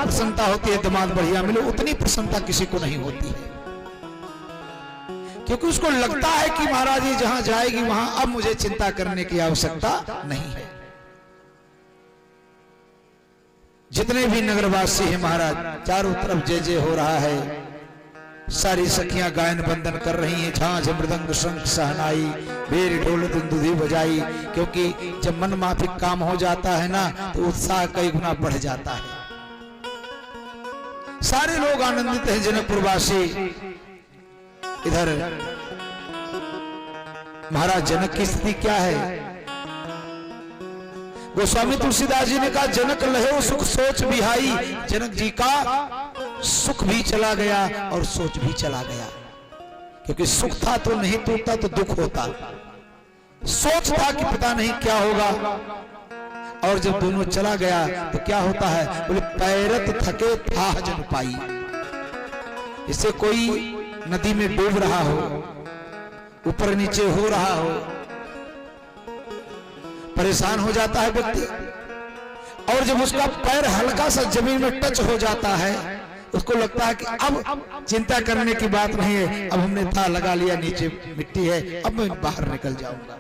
प्रसन्नता होती है दामाद बढ़िया मिले, उतनी प्रसन्नता किसी को नहीं होती है, क्योंकि उसको लगता है कि महाराज ये जहां जाएगी वहां अब मुझे चिंता करने की आवश्यकता नहीं है। जितने भी नगरवासी हैं महाराज, चारों तरफ जय जय हो रहा है, सारी सखियां गायन बंदन कर रही हैं, झांझ मृदंग शंख सहनाई भेर ढोल दुंदुभी बजाई, क्योंकि जब मन माफिक काम हो जाता है ना तो उत्साह कई गुना बढ़ जाता है। सारे लोग आनंदित हैं जनकपुर वासी। इधर महाराज जनक की स्थिति क्या है? गोस्वामी तुलसीदास जी ने कहा जनक लहे सुख सोच बिहाई, जनक जी का सुख भी चला गया और सोच भी चला गया, क्योंकि सुख था तो नहीं टूटता तो दुख होता, सोच था कि पता नहीं क्या होगा, और जब दोनों चला गया तो क्या होता है? बोले पैरत थके था जन पाई। इससे कोई नदी में डूब रहा हो, ऊपर नीचे हो रहा हो, परेशान हो जाता है व्यक्ति, और जब उसका पैर हल्का सा जमीन में टच हो जाता है उसको लगता है कि अब चिंता करने की बात नहीं है, अब हमने था लगा लिया, नीचे मिट्टी है, अब मैं बाहर निकल जाऊंगा।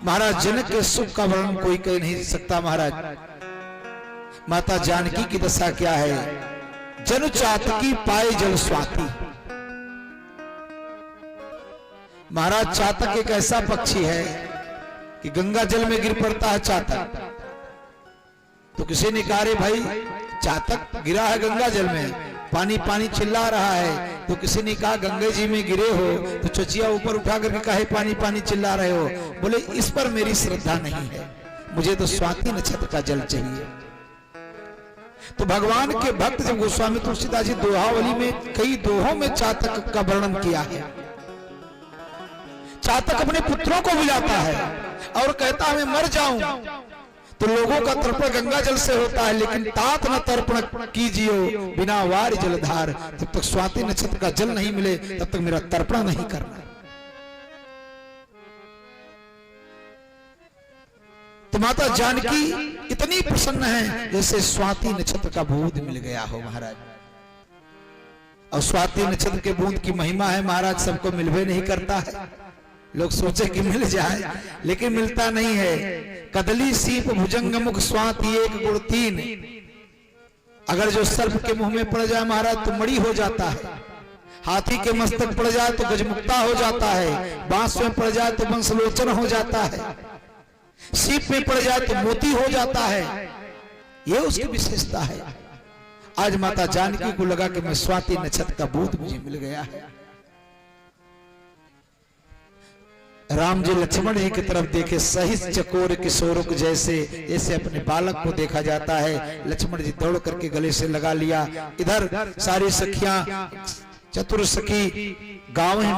महाराज जनक के सुख का वर्णन कोई कह नहीं सकता। महाराज माता जानकी की दशा क्या है? जन चातकी पाए जल स्वाति। महाराज चातक एक ऐसा पक्षी है कि गंगा जल में गिर पड़ता है चातक, तो किसी ने कहा रे भाई चातक गिरा है गंगा जल में, पानी पानी चिल्ला रहा है, तो किसी ने कहा गंगा जी में गिरे हो तो चचिया ऊपर उठा करके कहे पानी पानी चिल्ला रहे हो? बोले इस पर मेरी श्रद्धा नहीं है, मुझे तो स्वाति नक्षत्र का जल चाहिए। तो भगवान के भक्त जब गोस्वामी तुलसीदास जी दोहावली में कई दोहों में चातक का वर्णन किया है। चातक अपने पुत्रों को बुलाता है और कहता है मैं मर जाऊं, तो लोगों का तर्पण गंगा जल से होता है, लेकिन तात न तर्पण कीजियो बिना वार जलधार। जब तक स्वाति नक्षत्र का जल नहीं मिले तब तक मेरा तर्पण नहीं करना। तो माता जानकी इतनी प्रसन्न है जैसे स्वाति नक्षत्र का बूंद मिल गया हो महाराज। और स्वाति नक्षत्र के बूंद की महिमा है महाराज, सबको मिलवे नहीं करता है। लोग सोचे कि मिल जाए लेकिन मिलता नहीं है। कदली सीप भुजंग मुख स्वाति एक गुण तीन। अगर जो सर्प के मुंह में पड़ जाए महाराज तो मणि हो जाता है, हाथी के मस्तक पड़ जाए तो गजमुक्ता हो जाता है, बांस में पड़ जाए तो वंशलोचन हो जाता है, सीप में पड़ जाए तो मोती हो जाता है। ये उसकी विशेषता है। आज माता जानकी को लगा कि मैं स्वाति नक्षत्र का बूंद मुझे मिल गया है। राम जी लक्ष्मण जी की तरफ देखे, सही चकोर किशोर को जैसे अपने बालक को देखा जाता है। लक्ष्मण जी दौड़ करके गले से लगा लिया। इधर सारी सखियां चतुर सखी गाँव ही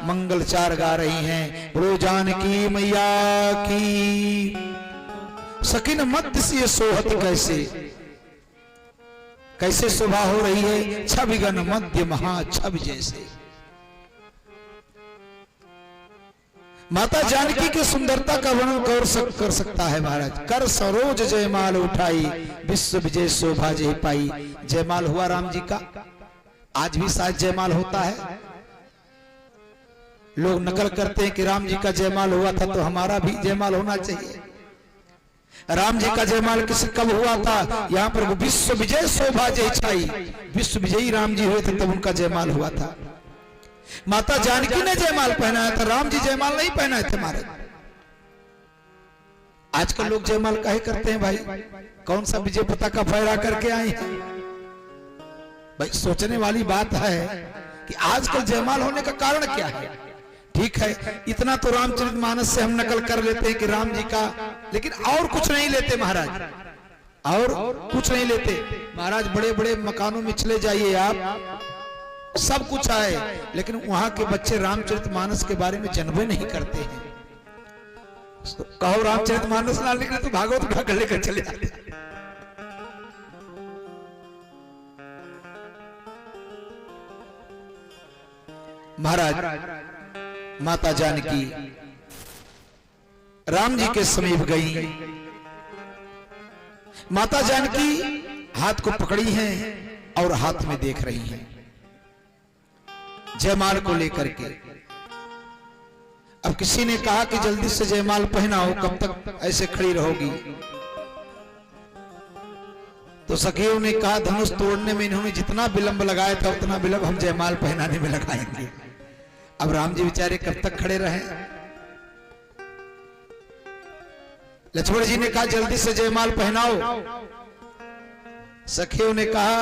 मंगलचार गा रही हैं। बोलो जानकी मैया की। सखी न मध्य से सोहत कैसे शोभा हो रही है, छविगन मध्य महा छवि जैसे। माता जानकी की सुंदरता का वर्णन कर सकता है महाराज। कर सरोज जयमाल उठाई, विश्व विजय शोभा जय पाई। जयमाल हुआ राम जी का, आज भी शायद जयमाल होता है। लोग नकल करते हैं कि राम जी का जयमाल हुआ था तो हमारा भी जयमाल होना चाहिए। राम जी का जयमाल किस कब हुआ था? यहाँ पर विश्व विजय शोभा जय छाई, विश्व विजयी राम जी हुए थे तब उनका जयमाल हुआ था। माता जानकी ने जयमाल पहनाया था, राम जी जयमाल नहीं पहनाए थे महाराज। आजकल लोग जयमाल काहे करते हैं भाई? कौन सा विजय पताका फहरा करके आए हैं भाई? सोचने वाली बात है कि आजकल जयमाल होने का कारण क्या है। ठीक है, इतना तो रामचरितमानस से हम नकल कर लेते हैं कि राम जी का, लेकिन और कुछ नहीं लेते महाराज, और कुछ नहीं लेते महाराज। बड़े बड़े मकानों में चले जाइए आप, सब कुछ आए, लेकिन वहां के बच्चे रामचरितमानस के बारे में जानबे नहीं करते हैं। तो कहो रामचरितमानस ना लिखने तो भागवत उठा कर लेकर चले जाते। महाराज माता जानकी राम जी के समीप गई। माता जानकी हाथ को पकड़ी हैं और हाथ में देख रही हैं जयमाल को लेकर के। अब किसी ने कहा कि जल्दी से जयमाल पहनाओ, कब तक ऐसे खड़ी रहोगी? तो सखियों ने कहा धनुष तोड़ने में इन्होंने जितना विलंब लगाया था उतना विलंब हम जयमाल पहनाने में लगाएंगे। अब राम जी बेचारे कब तक खड़े रहे? लक्ष्मण जी ने कहा जल्दी से जयमाल पहनाओ। सखियों ने कहा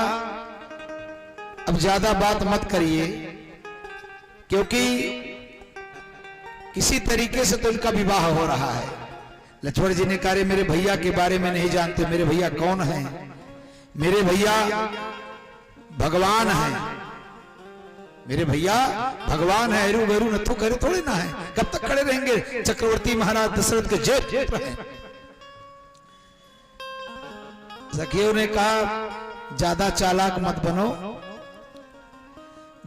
अब ज्यादा बात मत करिए, क्योंकि किसी तरीके से तो इनका विवाह हो रहा है। लक्ष्मण जी ने कहा मेरे भैया के बारे में नहीं जानते, मेरे भैया कौन हैं? मेरे भैया भगवान हैं, मेरे भैया भगवान है, हरू बेरू नथु करे थोड़े ना है। कब तक खड़े रहेंगे? चक्रवर्ती महाराज दशरथ के जेठ हैं। सखियों ने कहा ज्यादा चालाक मत बनो,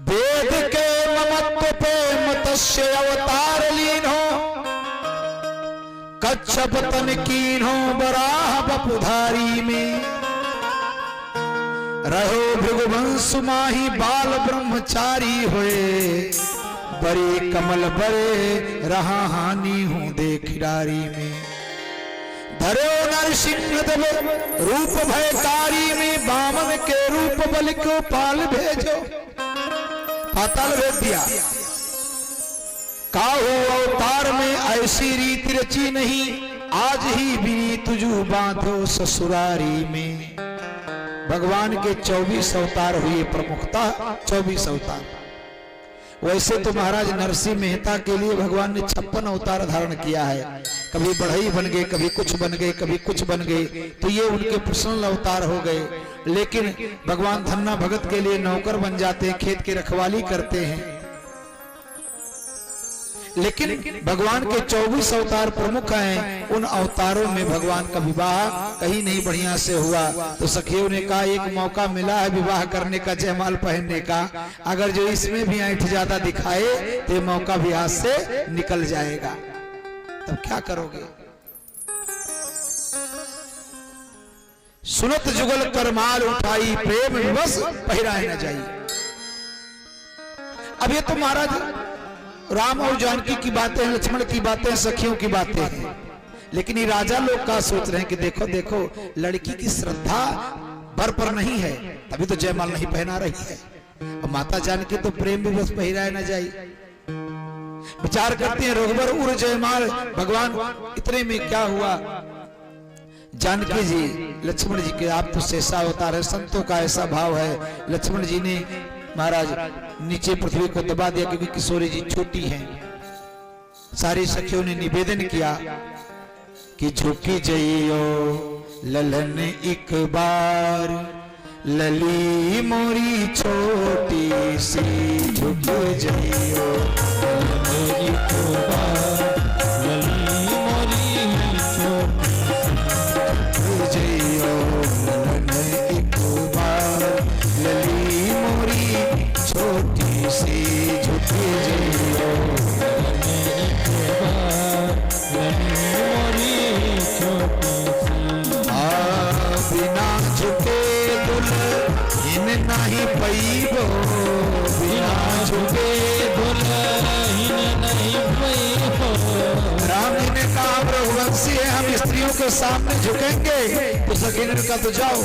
वेद के ममत्व पे मत्स्य अवतार लीन हो, कच्छप तन कीन हो बराह बपुधारी में, रहो भृगुवंश माही बाल ब्रह्मचारी होए, बड़े कमल बड़े रहा हानि हूं देखिरारी में, धरो नरसिंह रूप भयकारी में, बामन के रूप बल को पाल भेजो, पाताल भेज दिया। काहू अवतार में ऐसी रीति रची नहीं, आज ही बिनी तुझू बांधो ससुरारी में। भगवान के 24 अवतार हुए, प्रमुखता 24 अवतार। वैसे तो महाराज नरसिंह मेहता के लिए भगवान ने 56 अवतार धारण किया है। कभी बढ़ई बन गए, कभी कुछ बन गए, कभी कुछ बन गए, तो ये उनके पर्सनल अवतार हो गए। लेकिन भगवान धन्ना भगत के लिए नौकर बन जाते हैं, खेत की रखवाली करते हैं। लेकिन भगवान के 24 अवतार प्रमुख हैं, उन अवतारों में भगवान का विवाह कहीं नहीं बढ़िया से हुआ। तो सखियों ने कहा एक मौका मिला है विवाह करने का, जयमाल पहनने का, अगर जो इसमें भी ऐंठ ज्यादा दिखाए तो मौका भी हाथ से निकल जाएगा, तब क्या करोगे? सुनत जुगल करमाल उठाई, प्रेम विवश पहिराए न जाई। अब ये तो महाराज राम और जानकी की बातें, लक्ष्मण की बातें, सखियों की बातें हैं, लेकिन ये राजा लोग का सोच रहे हैं कि देखो देखो लड़की की श्रद्धा बर पर नहीं है, तभी तो जयमाल नहीं पहना रही है। और माता जानकी तो प्रेम विवश पहिराए न जाई। विचार करते हैं रघुबर उर जयमाल, भगवान इतने में क्या हुआ? जानकी जी लक्ष्मण जी के आप तो शेषा अवतार है, संतों का ऐसा भाव है। लक्ष्मण जी ने महाराज नीचे पृथ्वी को दबा दिया, क्योंकि किशोरी जी छोटी हैं। सारी सखियों ने निवेदन किया कि झुकी जइयो ललन एक बार, लली मोरी छोटी सी, झुक जइयो ललन एक बार, लली मोरी छोटी सी, जइयो ललन एक बार, लली मोरी छोटी सी, झुक जइयो ललन एक बार, लली मोरी छोटी सी। बिना झुके दुल्हन नहीं पैबो, बिना झुके दुल्हन नहीं पैबो। राम जी ने कहा रघुवंशी है, हम स्त्रियों के सामने झुकेंगे? तो सखी का तो जाओ,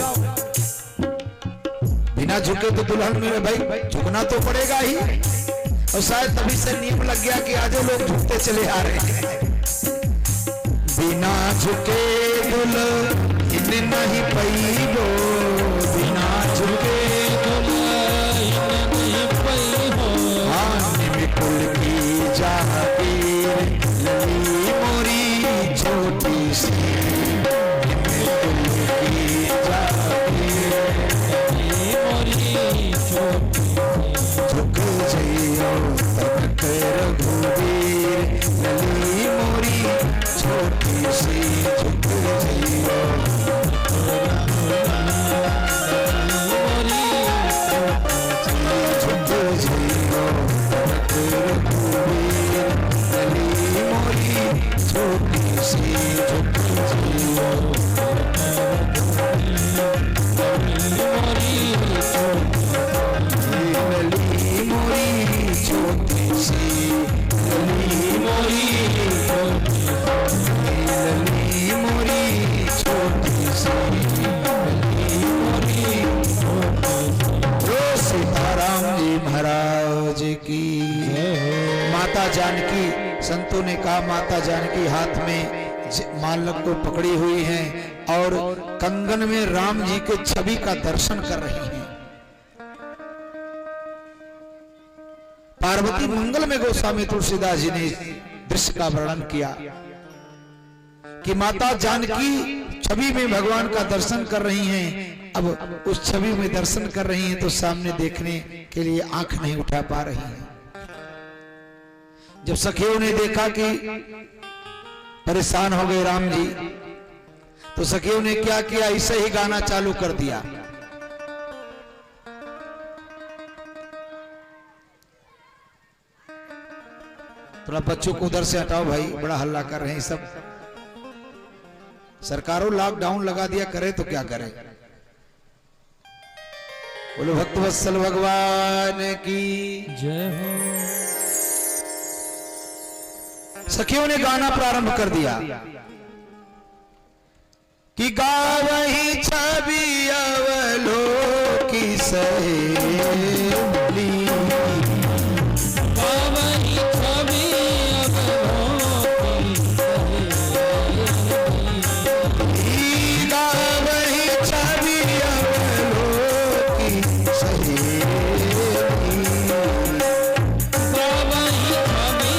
बिना झुके तो दुल्हन में भाई झुकना तो पड़ेगा ही। और शायद तभी से नियम लग गया कि आज लोग झुकते चले आ रहे हैं। बिना झुके दुल्हन नहीं पैबो, बिना झुके दुल्हन नहीं पैबो। निमिकुल की जागीर, लली मोरी छोटी सी, निमिकुल की जागीर, लली मोरी छोटी सी, झुक जइयो तनक रघुवीर, लली मोरी छोटी सी, झुक जइयो मोरी जानकी। संतों ने कहा माता जानकी हाथ में मालक को पकड़ी हुई हैं और कंगन में राम जी के छवि का दर्शन कर रही हैं। पार्वती मंगल में गोस्वामी तुलसीदास जी ने दृश्य का वर्णन किया कि माता जानकी छवि में भगवान का दर्शन कर रही हैं। अब उस छवि में दर्शन कर रही हैं तो सामने देखने के लिए आंख नहीं उठा पा रही हैं। जब सखियों ने देखा कि परेशान हो गए राम जी, तो सखियों ने क्या किया, ऐसे ही गाना चालू कर दिया। थोड़ा बच्चों को उधर से हटाओ भाई, बड़ा हल्ला कर रहे हैं सब। सरकारों लॉकडाउन लगा दिया, करे तो क्या करे। बोलो भक्तवत्सल भगवान की जय हो। सखियों ने गाना प्रारंभ कर दिया कि गावही छवि अवलोकी सहेली, गावही छवि अवलोकी सहेली, गावही छवि अवलोकी सहेली, गावही छवि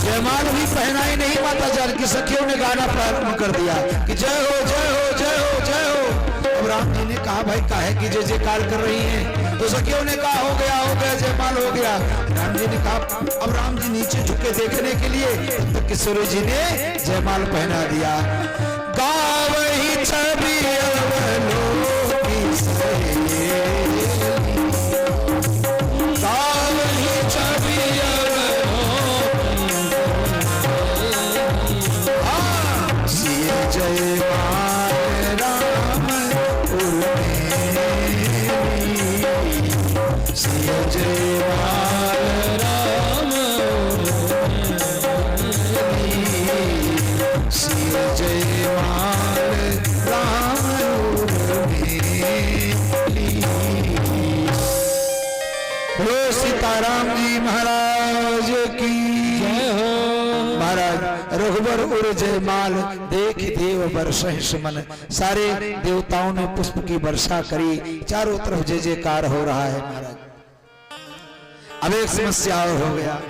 जयमाल भी पहनाई नहीं माता जानकी। सखियों ने गाना प्रारंभ कर दिया कि जय हो जय हो जय हो जय हो। अब राम जी ने कहा भाई काहे की जय जयकार कर रही हैं। तो सखियों ने कहा हो गया जयमाल हो गया। राम जी ने कहा, अब राम जी नीचे झुके देखने के लिए, तो किशोरी जी ने जयमाल पहना दिया। गावही छवि अवलोकी सहेली, गावही छवि जय राम उर्मेली, सिया जय राम उर्मेली, सिया जय राम उर्मेली। बोलो सीताराम जी महाराज की जय हो। महाराज रघुबर उर जयमाल देख देव वर्षहि सुमन। सारे देवताओं ने पुष्प की वर्षा करी, चारों तरफ जय जयकार हो रहा है। महाराज अब एक समस्या और हो गया।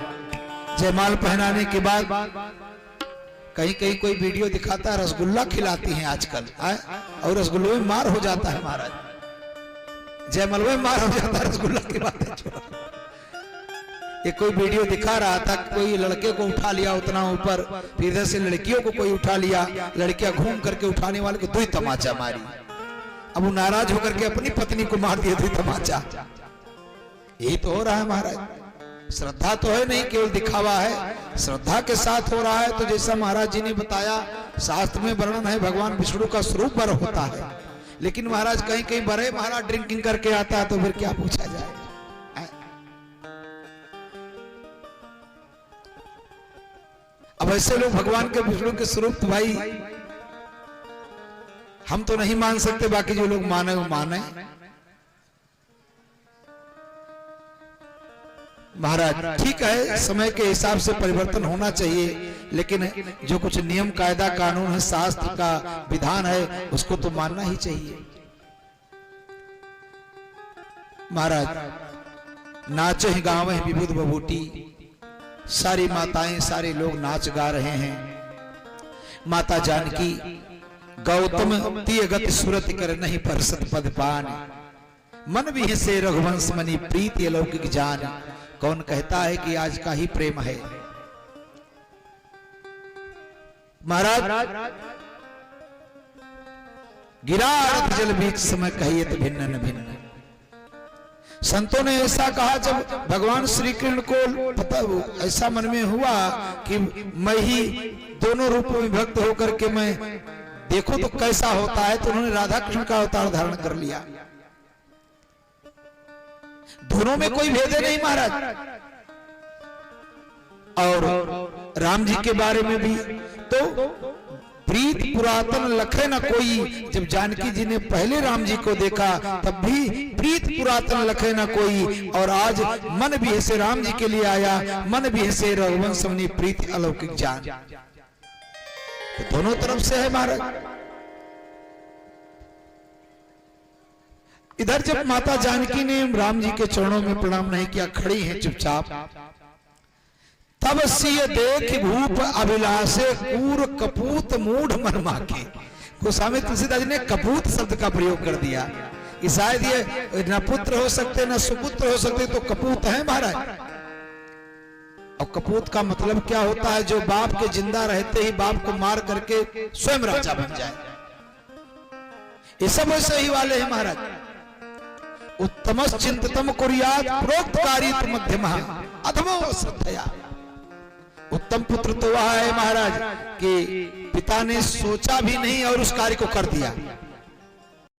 जयमाल पहनाने के बाद कहीं कहीं कोई वीडियो दिखाता है रसगुल्ला खिलाती हैं आजकल, और रसगुल्ले में मार हो जाता है। महाराज जयमाल में मार हो जाता है, रसगुल्ला की बात है। ये कोई वीडियो दिखा रहा था, कोई लड़के को उठा लिया उतना ऊपर, फिर इधर से लड़कियों को कोई उठा लिया, लड़कियां घूम करके उठाने वाले को 2 तमाचा मारी। अब वो नाराज होकर के अपनी पत्नी को मार दिया 2 तमाचा। यही तो हो रहा है महाराज। श्रद्धा तो है नहीं, केवल दिखावा है। श्रद्धा के साथ हो रहा है तो जैसा महाराज जी ने बताया, शास्त्र में वर्णन है भगवान विष्णु का स्वरूप बर होता है। लेकिन महाराज कहीं कहीं बड़े महाराज ड्रिंकिंग करके आता है तो फिर क्या पूछा जाए। अब ऐसे लोग भगवान के विष्णु के स्वरूप तो भाई हम तो नहीं मान सकते, बाकी जो लोग माने वो माने। महाराज ठीक है, समय के हिसाब से परिवर्तन होना चाहिए, लेकिन जो कुछ नियम कायदा कानून है, शास्त्र का विधान है, उसको तो मानना ही चाहिए। महाराज नाचे गाँव है विबुध बबूटी, सारी माताएं सारे लोग नाच गा रहे हैं। माता जानकी गौतम तीय गति सुरत कर नहीं परसत पद पान, मन भी से रघुवंश मनी प्रीति अलौकिक जान। कौन कहता है कि आज का ही प्रेम है। महाराज गिरा जल बीच समय कहिए तो भिन्न भिन्न। संतों ने ऐसा कहा, जब भगवान श्री कृष्ण को पता ऐसा मन में हुआ कि मैं ही दोनों रूपों में भक्त होकर के मैं देखो तो कैसा होता है, तो उन्होंने राधा कृष्ण का अवतार धारण कर लिया। दोनों में कोई भेद नहीं महाराज। और राम जी के बारे में भी तो प्रीत पुरातन लखे न कोई। जब जानकी जी ने पहले राम जी को देखा तब भी प्रीत पुरातन लखे न कोई, और आज मन भी ऐसे राम जी के लिए आया, मन भी ऐसे रघुवंश समनी प्रीति अलौकिक जान। तो दोनों तरफ से है महाराज। इधर जब माता जानकी ने राम जी के चरणों में प्रणाम नहीं किया, खड़ी हैं चुपचाप, तब सिय देख भूप अभिलाषे कूर कपूत मूढ़ मन माके। गोस्वामी तुलसीदास जी ने कपूत शब्द का प्रयोग कर दिया कि शायद ये न पुत्र हो सकते न सुपुत्र हो सकते, तो कपूत है महाराज। और कपूत का मतलब क्या होता है? जो बाप के जिंदा रहते ही बाप को मार करके स्वयं राजा बन जाए। ये सब वैसे ही वाले हैं महाराज। उत्तमस चिंततम कुर्यात प्रोक्त कारित मध्यमः अधमो श्रद्धया। उत्तम पुत्र तो वह है महाराज कि पिता ने सोचा भी नहीं और उस कार्य को कर दिया।